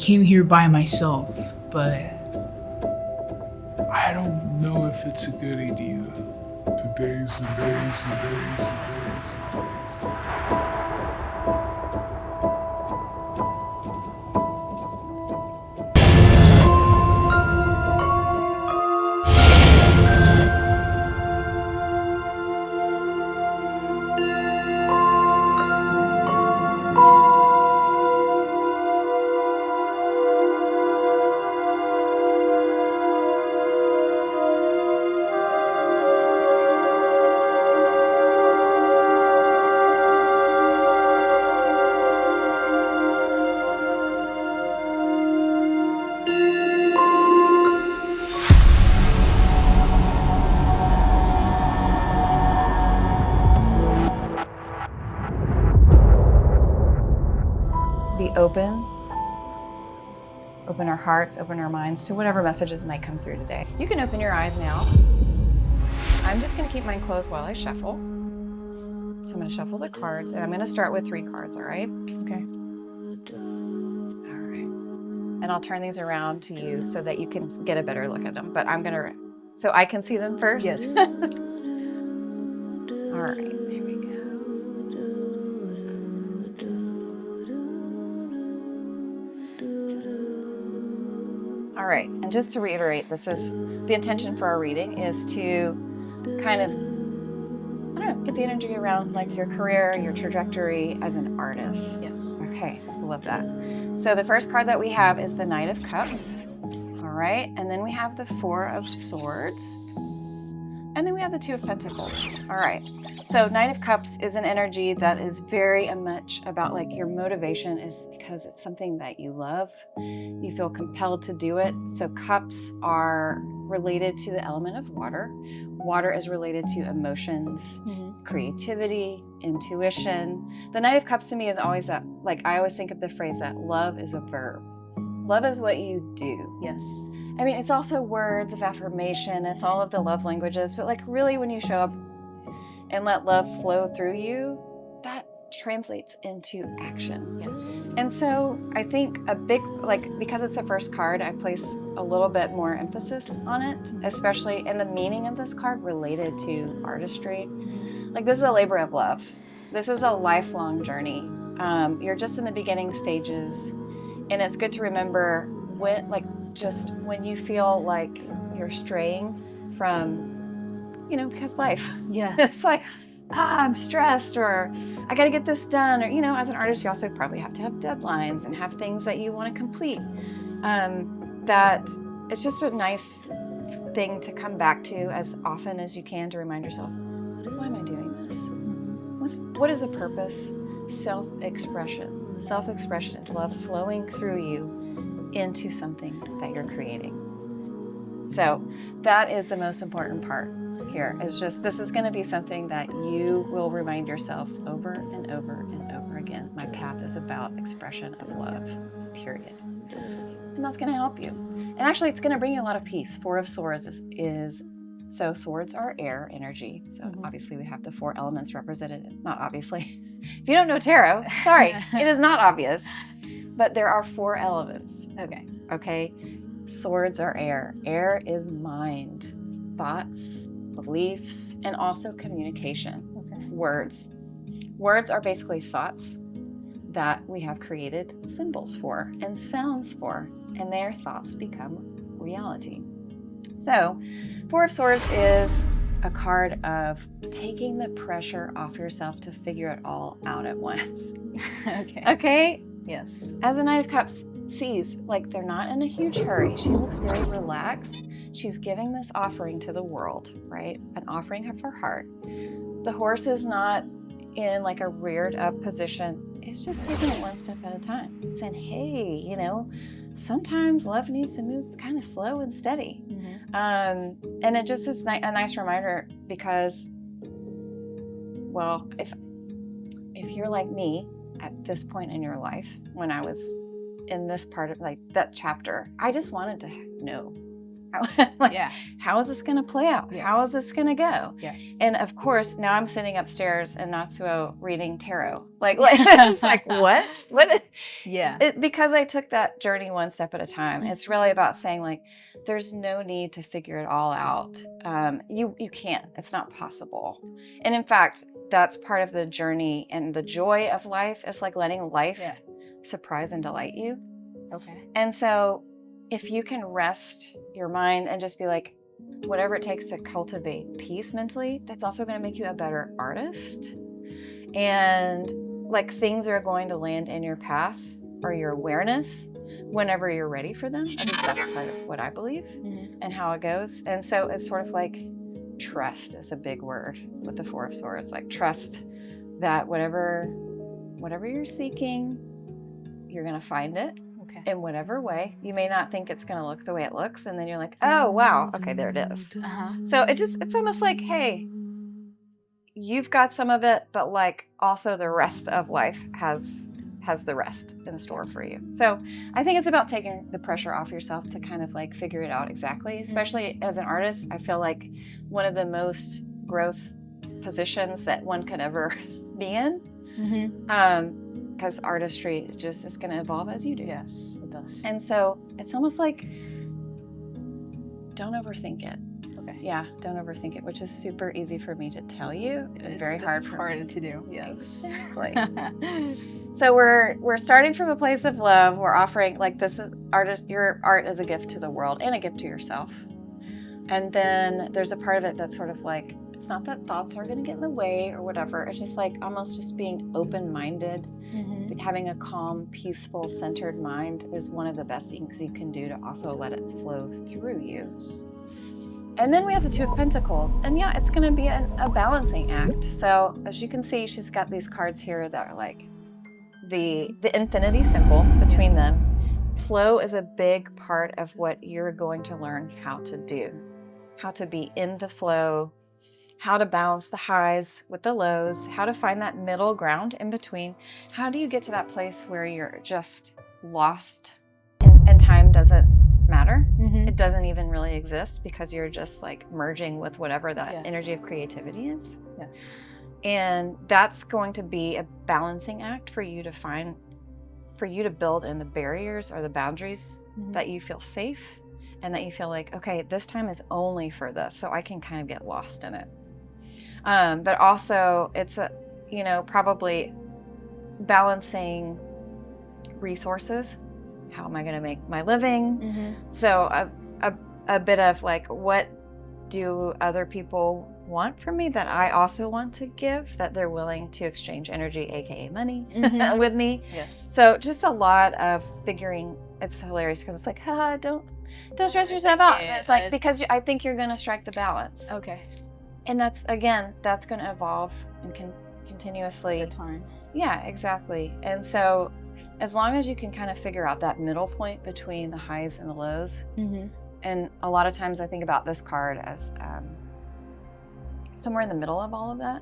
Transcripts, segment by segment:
came here by myself, but I don't know if it's a good idea. Today's the days. Be open our hearts, open our minds to whatever messages might come through today. You can open your eyes now. I'm just going to keep mine closed while I shuffle. So I'm going to shuffle the cards, and I'm going to start with 3 cards, all right? Okay. All right. And I'll turn these around to you so that you can get a better look at them. But I'm going to, so I can see them first? Yes. All right, there we go. All right, and just to reiterate, this is the intention for our reading is to kind of, I don't know, get the energy around like your career, your trajectory as an artist. Yes. Okay, I love that. So the first card that we have is the Knight of Cups. All right, and then we have the 4 of Swords. And then we have the 2 of Pentacles. All right, so Knight of Cups is an energy that is very much about like your motivation is because it's something that you love. You feel compelled to do it. So cups are related to the element of water. Water is related to emotions, creativity, intuition. The Knight of Cups to me is always that, like I always think of the phrase that love is a verb. Love is what you do. Yes. I mean, it's also words of affirmation. It's all of the love languages. But like really when you show up and let love flow through you, that translates into action. Yes. And so I think a big, like, because it's the first card, I place a little bit more emphasis on it, especially in the meaning of this card related to artistry. Like this is a labor of love. This is a lifelong journey. You're just in the beginning stages, and it's good to remember when, like, just when you feel like you're straying from, you know, because life, it's like, I'm stressed, or I got to get this done, or, you know, as an artist, you also probably have to have deadlines and have things that you want to complete. That it's just a nice thing to come back to as often as you can to remind yourself, why am I doing this? What is the purpose? Self-expression. Self-expression is love flowing through you into something that you're creating. So that is the most important part here. Is just, this is going to be something that you will remind yourself over and over and over again. My path is about expression of love, period. And that's going to help you. And actually, it's going to bring you a lot of peace. 4 of Swords is so swords are air energy. So obviously we have the 4 elements represented. Not obviously. If you don't know tarot, sorry, it is not obvious. But there are 4 elements. Okay. Swords are air. Air is mind, thoughts, beliefs, and also communication. Words. Words are basically thoughts that we have created symbols for and sounds for, and their thoughts become reality. So 4 of Swords is a card of taking the pressure off yourself to figure it all out at once. Okay? Yes. As a Knight of Cups sees, like, they're not in a huge hurry. She looks very relaxed. She's giving this offering to the world, right? An offering of her heart. The horse is not in like a reared up position. It's just taking it one step at a time. It's saying, hey, you know, sometimes love needs to move kind of slow and steady. And it just is a nice reminder because, well, if you're like me at this point in your life, when I was in this part of like that chapter, I just wanted to know. How is this going to play out? Yes. How is this going to go? Yes. And of course, now I'm sitting upstairs in Natsuo reading tarot. Like it's like, what? Yeah. Because I took that journey one step at a time. It's really about saying like, there's no need to figure it all out. You can't. It's not possible. And in fact, that's part of the journey, and the joy of life is like letting life surprise and delight you. Okay. And so if you can rest your mind and just be like, whatever it takes to cultivate peace mentally, that's also going to make you a better artist. And like things are going to land in your path or your awareness whenever you're ready for them. At least that's kind of what I believe and how it goes. And so it's sort of like trust is a big word with the Four of Swords. Like trust that whatever you're seeking, you're going to find it. In whatever way. You may not think it's going to look the way it looks, and then you're like, oh wow, okay, there it is. So it's almost like, hey, you've got some of it, but like also the rest of life has the rest in store for you. So I think it's about taking the pressure off yourself to kind of like figure it out exactly, especially as an artist. I feel like one of the most growth positions that one could ever be in. Because artistry is going to evolve as you do. Yes, it does. And so it's almost like, don't overthink it. Okay. Yeah, don't overthink it, which is super easy for me to tell you. It's very hard to do. Yes. So we're starting from a place of love. We're offering like this is your art is a gift to the world and a gift to yourself. And then there's a part of it that's sort of like, it's not that thoughts are going to get in the way or whatever. It's just like almost just being open-minded. Having a calm, peaceful, centered mind is one of the best things you can do to also let it flow through you. And then we have the Two of Pentacles. And yeah, it's going to be a balancing act. So as you can see, she's got these cards here that are like the infinity symbol between them. Flow is a big part of what you're going to learn how to do. How to be in the flow, how to balance the highs with the lows, how to find that middle ground in between. How do you get to that place where you're just lost and time doesn't matter? It doesn't even really exist because you're just like merging with whatever that energy of creativity is. Yes. And that's going to be a balancing act for you to find, for you to build in the barriers or the boundaries that you feel safe and that you feel like, okay, this time is only for this, so I can kind of get lost in it. But also it's probably balancing resources. How am I going to make my living? So a bit of like, what do other people want from me that I also want to give, that they're willing to exchange energy, aka money, with me. Yes. So just a lot of figuring. It's hilarious because it's like, haha, don't stress yourself out. It's like, because I think you're going to strike the balance. Okay. And that's going to evolve and continuously. Good time. Yeah, exactly. And so as long as you can kind of figure out that middle point between the highs and the lows, and a lot of times I think about this card as somewhere in the middle of all of that.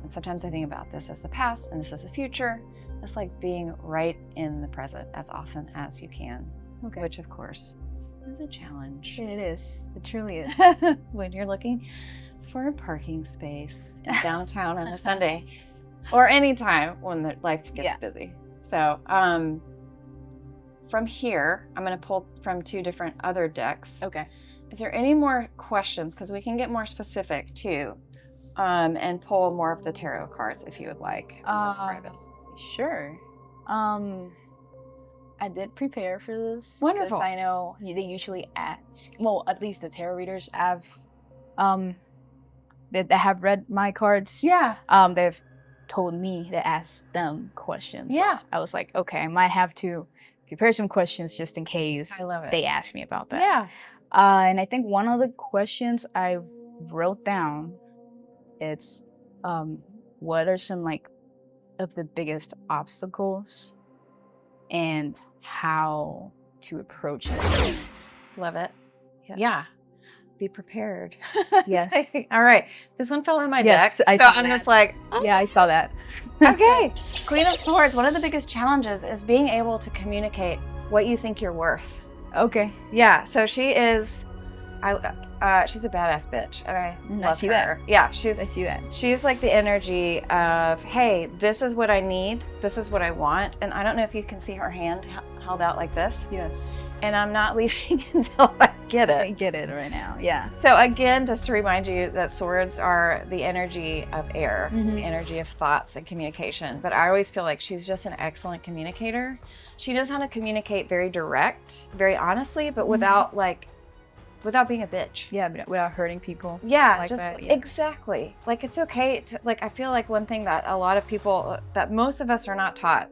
And sometimes I think about this as the past and this is the future. It's like being right in the present as often as you can, which of course is a challenge. It is. It truly is. When you're looking for a parking space in downtown on a Sunday or any time when the life gets busy. So from here, I'm going to pull from two different other decks. Okay. Is there any more questions? Because we can get more specific too, and pull more of the tarot cards if you would like. That's private. Sure. I did prepare for this. Wonderful. Because I know they usually ask, well, at least the tarot readers have, that have read my cards. Yeah. They've told me to ask them questions. Yeah. So I was like, okay, I might have to prepare some questions just in case I love it. they ask me about that. Yeah. And I think one of the questions I wrote down, it's what are some like of the biggest obstacles and how to approach it. Love it. Yes. Yeah. Be prepared. Yes. All right. This one fell in my Yes, deck. I So saw I'm that. just like, oh. Yeah, I saw that. Okay. Queen of Swords. One of the biggest challenges is being able to communicate what you think you're worth. Okay. Yeah. So she is she's a badass bitch, and I I love see her. that. Yeah, I see that. she's like the energy of, hey, this is what I need, this is what I want, and I don't know if you can see her hand held out like this. Yes. And I'm not leaving until I get it. I get it right now. Yeah. So again, just to remind you that swords are the energy of air, the energy of thoughts and communication. But I always feel like she's just an excellent communicator. She knows how to communicate very direct, very honestly, but without being a bitch. Yeah, but without hurting people. Yeah, Like just that, yes. exactly. Like it's okay to, like, I feel like one thing that a lot of people, that most of us are not taught,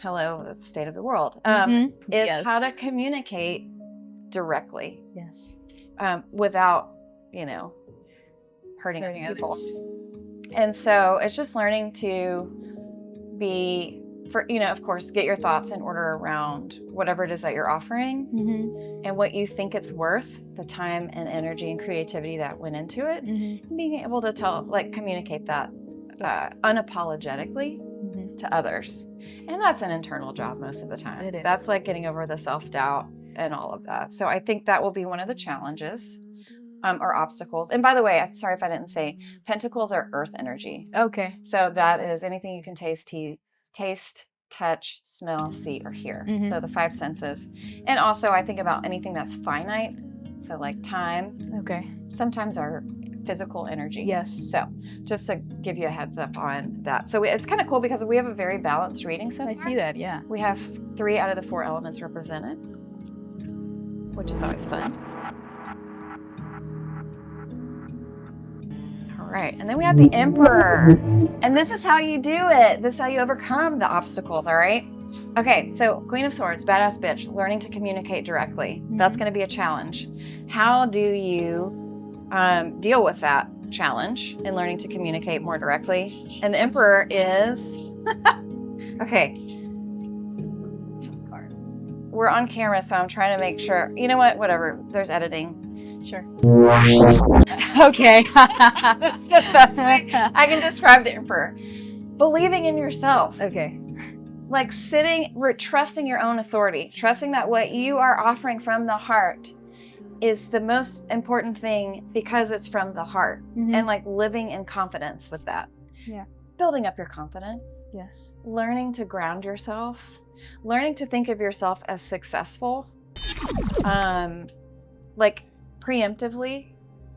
hello, that's the state of the world, is Yes. how to communicate directly. Yes. Without, hurting people. And so it's just learning to be, of course, get your thoughts in order around whatever it is that you're offering and what you think it's worth, the time and energy and creativity that went into it, and being able to communicate that unapologetically to others. And that's an internal job most of the time. It is. That's like getting over the self-doubt and all of that. So I think that will be one of the challenges or obstacles. And by the way, I'm sorry if I didn't say, pentacles are earth energy. Okay. So that is anything you can taste, touch, smell, see, or hear. So the 5 senses. And also I think about anything that's finite. So like time. Okay. Sometimes our physical energy. Yes. So just to give you a heads up on that. So it's kind of cool because we have a very balanced reading so far. I see that, yeah. We have 3 out of the 4 elements represented, which is always fun. All right, and then we have the Emperor. And this is how you do it. This is how you overcome the obstacles, all right? Okay, so Queen of Swords, badass bitch, learning to communicate directly. That's going to be a challenge. How do you deal with that challenge in learning to communicate more directly? And the Emperor is, okay, we're on camera, so I'm trying to make sure, you know what, whatever, there's editing. Sure. Okay. That's the best way I can describe the Emperor. Believing in yourself. Okay. Like trusting your own authority, trusting that what you are offering from the heart is the most important thing because it's from the heart, and like living in confidence with that. Yeah. Building up your confidence. Yes. Learning to ground yourself, learning to think of yourself as successful, like preemptively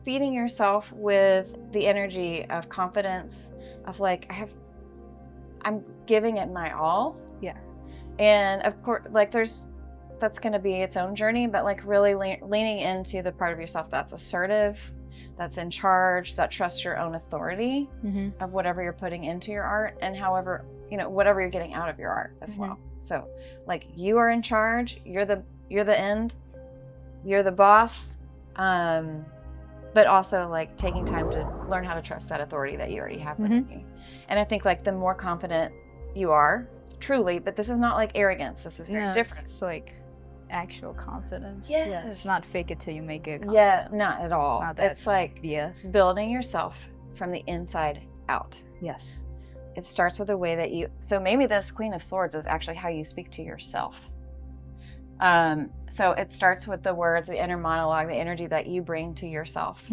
feeding yourself with the energy of confidence of like, I'm giving it my all. Yeah. And of course, like that's going to be its own journey, but like really leaning into the part of yourself that's assertive, that's in charge, that trusts your own authority of whatever you're putting into your art, and however, whatever you're getting out of your art as well. So like you are in charge, you're the end, you're the boss, but also like taking time to learn how to trust that authority that you already have within you. And I think like the more confident you are, truly, but this is not like arrogance, this is very different. It's like actual confidence. Yes. Yeah, it's not fake it till you make it. Yeah, not at all. Not that it's like building yourself from the inside out. Yes. It starts with the way that so maybe this Queen of Swords is actually how you speak to yourself. So it starts with the words, the inner monologue, the energy that you bring to yourself.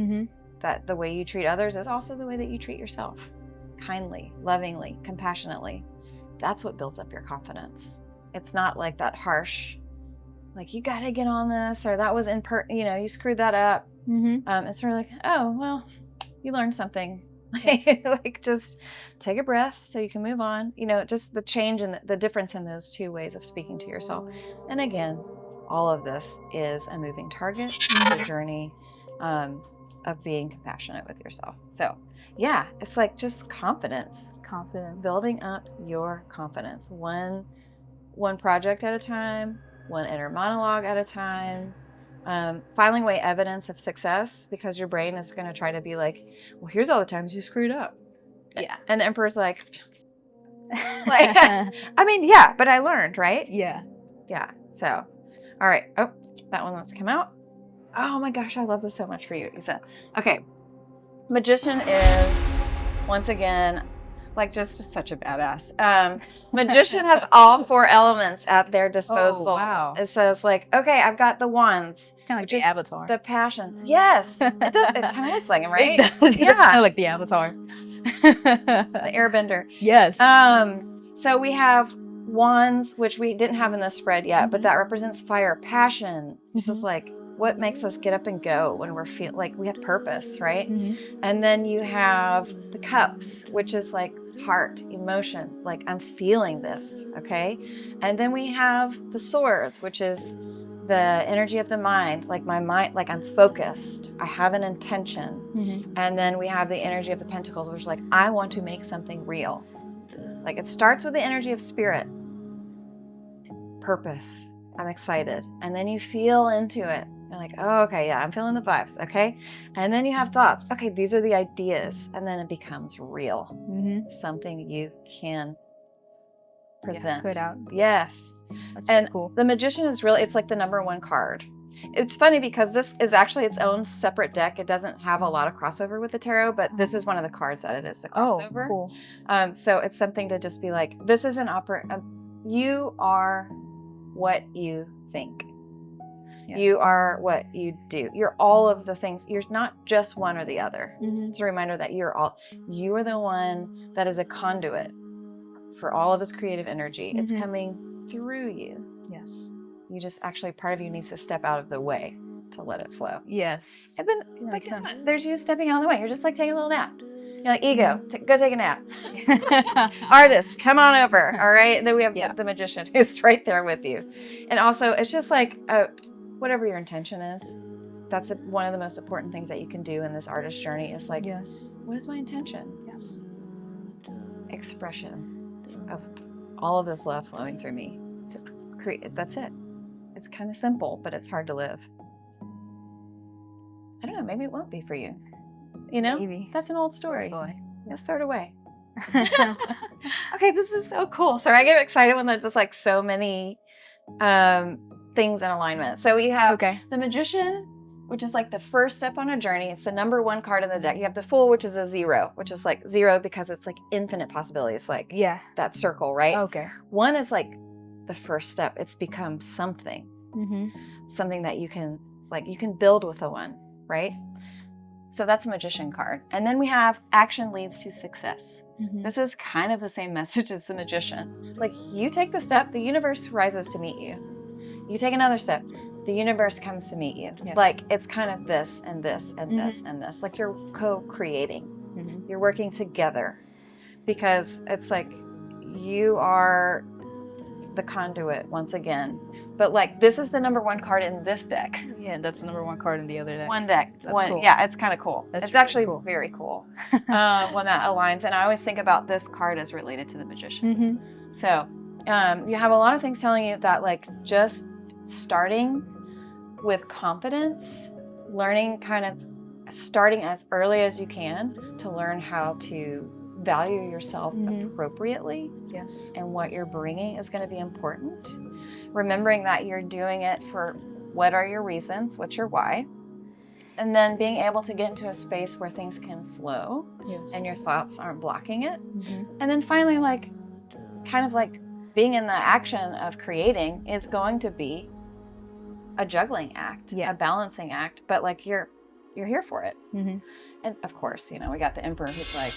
That the way you treat others is also the way that you treat yourself. Kindly, lovingly, compassionately. That's what builds up your confidence. It's not like that harsh, like you got to get on this, or that was you screwed that up. It's sort of like, oh, well, you learned something. Yes. Like just take a breath so you can move on. Just the change and the difference in those 2 ways of speaking to yourself. And again, all of this is a moving target, the journey of being compassionate with yourself. So yeah, it's like just confidence. Building up your confidence. One project at a time, one inner monologue at a time. Filing away evidence of success, because your brain is going to try to be like, well, here's all the times you screwed up. Yeah. And the Emperor's like I mean, yeah, but I learned, right? Yeah. Yeah. So, all right. Oh, that one wants to come out. Oh my gosh, I love this so much for you, Isa. Okay. Magician is, once again, like just such a badass. Magician has all 4 elements at their disposal. Oh, wow. It says like, okay, I've got the wands. It's kind of like the Avatar. The passion. Yes. It does. It kind of looks like him, right? It does. Yeah. It's kind of like the Avatar. The airbender. Yes. So we have wands, which we didn't have in the spread yet, but that represents fire, passion. This is like what makes us get up and go when we're feel like we have purpose, right? And then you have the cups, which is like heart, emotion, like I'm feeling this, okay? And then we have the swords, which is the energy of the mind, like my mind, like I'm focused, I have an intention. And then we have the energy of the pentacles, which is like, I want to make something real. Like it starts with the energy of spirit, purpose, I'm excited. And then you feel into it. You're like, oh, okay, yeah, I'm feeling the vibes, okay? And then you have thoughts. Okay, these are the ideas. And then it becomes real. Something you can present. Put out. Yes. That's and really cool. The Magician is really, it's like the #1 card. It's funny because this is actually its own separate deck. It doesn't have a lot of crossover with the tarot, but this is one of the cards that it is the crossover. Oh, cool. So it's something to just be like, this is an you are what you think. Yes. You are what you do. You're all of the things. You're not just one or the other. It's a reminder that you are the one that is a conduit for all of this creative energy. It's coming through you. Yes. You just actually, part of you needs to step out of the way to let it flow. Yes. And then there's you stepping out of the way. You're just like taking a little nap. You're like, ego, go take a nap. Artist, come on over. All right. And then we have the Magician who's right there with you. And also, it's just like, whatever your intention is, that's one of the most important things that you can do in this artist journey is like, what is my intention? Yes. Expression of all of this love flowing through me. That's it. It's kind of simple, but it's hard to live. I don't know, maybe it won't be for you. You know? Maybe. That's an old story. Hopefully. Let's throw it away. Okay, this is so cool. Sorry, I get excited when there's just like so many things in alignment. So we have the Magician, which is like the first step on a journey. It's the #1 card in the deck. You have the Fool, which is a 0, which is like 0 because it's like infinite possibilities. Like that circle, right? Okay. 1 is like the first step. It's become something. Something that you can build with a 1, right? So that's a Magician card. And then we have action leads to success. This is kind of the same message as the Magician. Like you take the step, the universe rises to meet you. You take another step, the universe comes to meet you. Yes. Like it's kind of this and this and this and this. Like you're co-creating. You're working together because it's like you are the conduit once again. But like this is the #1 card in this deck. Yeah, that's the #1 card in the other deck. One deck. That's cool. Yeah, it's kind of cool. It's really actually cool. Very cool when that aligns. And I always think about this card as related to the Magician. So you have a lot of things telling you that like just starting with confidence, learning kind of starting as early as you can to learn how to value yourself appropriately. Yes. And what you're bringing is going to be important. Remembering that you're doing it for what are your reasons, what's your why, and then being able to get into a space where things can flow and your thoughts aren't blocking it. And then finally, like kind of like being in the action of creating is going to be a juggling act, a balancing act, but like you're here for it. And of course, you know, we got the Emperor who's like,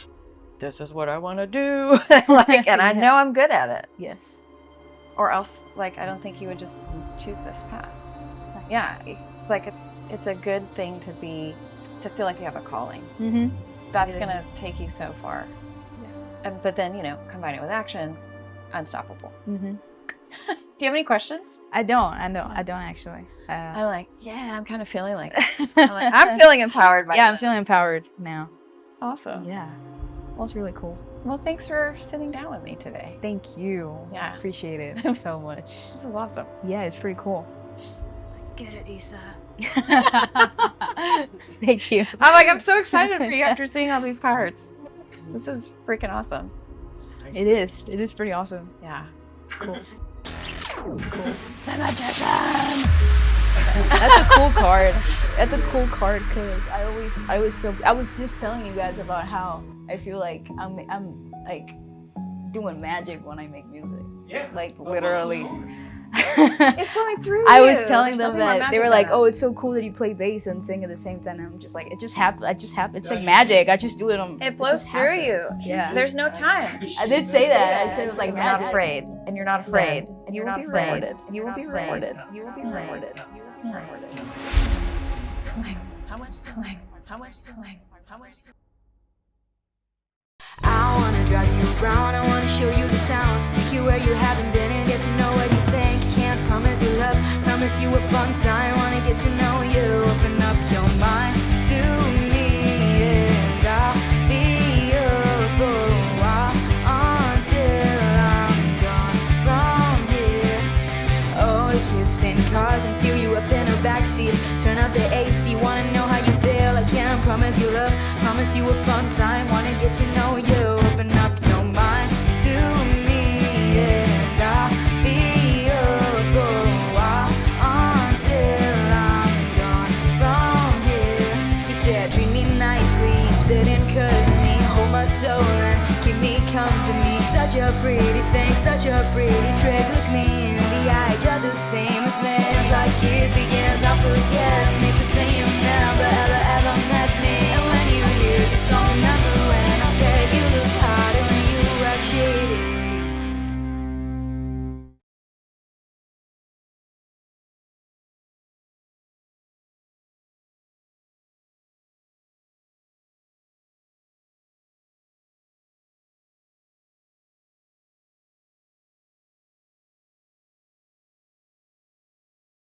this is what I want to do. Like, and I know I'm good at it. Yes. Or else, like, I don't think you would just choose this path. Yeah. It's like, it's a good thing to feel like you have a calling. That's going to take you so far. Yeah. But then, you know, combine it with action, unstoppable. Do you have any questions? I don't actually. I'm like, I'm kind of feeling like, I'm feeling empowered by I'm feeling empowered now. It's awesome. Yeah. Well, it's really cool. Well, thanks for sitting down with me today. Thank you. Yeah. Appreciate it so much. This is awesome. Yeah, it's pretty cool. Get it, Issa. Thank you. I'm so excited for you after seeing all these cards. This is freaking awesome. It is. It is pretty awesome. Yeah. It's cool. It's cool. The Magician! That's a cool card. That's a cool card because I was just telling you guys about how I feel like I'm like doing magic when I make music. Yeah. Like literally. It's flowing through I you. was telling There's them nothing more that they magic were like, than "Oh, that. it's so cool that you play bass and sing at the same time." And I'm just like, it just happened. It's like magic. I just do it. It flows just through you. happens. Yeah. There's no time. I did say that. I said it was like You're not magic. afraid, and you're not afraid, and You you're will not be afraid. rewarded. You will be rewarded. You will be rewarded. You will be rewarded. How much? How much? How much? I wanna drive you around, I wanna show you the town, take you where you haven't been and get to know what you think. Can't promise you love, promise you a fun time. Wanna get to know you, open up your mind to me, and I'll be yours for a while until I'm gone from here. Oh, to kiss in cars and feel you up in a backseat. Turn up the AC, wanna know how you feel. I can't promise you love, promise you a fun time. Wanna get to know you, open up your mind to me, and I'll be yours for a while until I'm gone from here. You said treat me nicely, spit and curse me, hold my soul and keep me company. Such a pretty thing, such a pretty trick. Look me